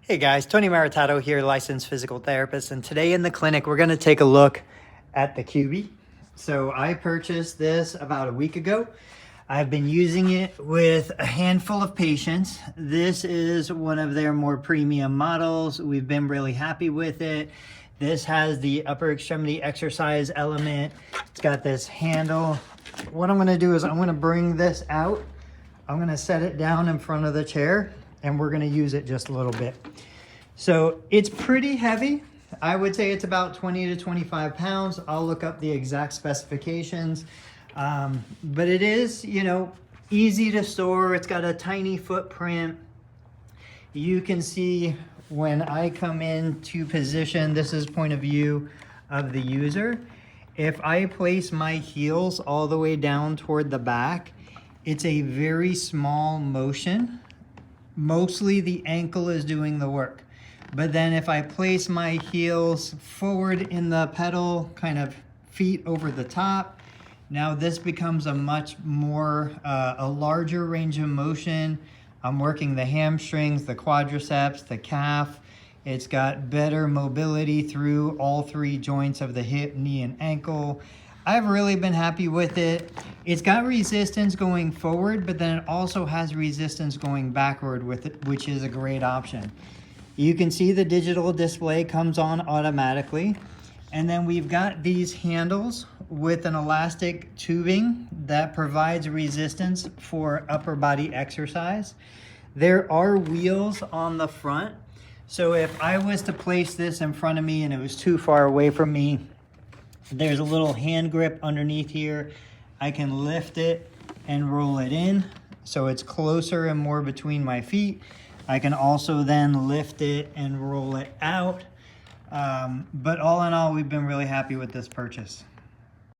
Hey guys, Tony Maritato here, licensed physical therapist, and today in the clinic we're going to take a look at the Cubii. So I purchased this about a week ago. I've been using it with a handful of patients. This is one of their more premium models. We've been really happy with it. This has the upper extremity exercise element. It's got this handle. What I'm going to do is I'm going to bring this out. I'm going to set it down in front of the chair and we're going to use it just a little bit. So it's pretty heavy. I would say it's about 20 to 25 pounds. I'll look up the exact specifications. But it is, easy to store. It's got a tiny footprint. You can see when I come in to position, this is point of view of the user. If I place my heels all the way down toward the back, it's a very small motion. Mostly the ankle is doing the work. But then if I place my heels forward in the pedal, kind of feet over the top, now this becomes a much more, a larger range of motion. I'm working the hamstrings, the quadriceps, the calf. It's got better mobility through all three joints of the hip, knee, and ankle. I've really been happy with it. It's got resistance going forward, but then it also has resistance going backward with it, which is a great option. You can see the digital display comes on automatically. And then we've got these handles with an elastic tubing that provides resistance for upper body exercise. There are wheels on the front. So if I was to place this in front of me and it was too far away from me, there's a little hand grip underneath here. I can lift it and roll it in so it's closer and more between my feet. I can also then lift it and roll it out. But all in all, we've been really happy with this purchase.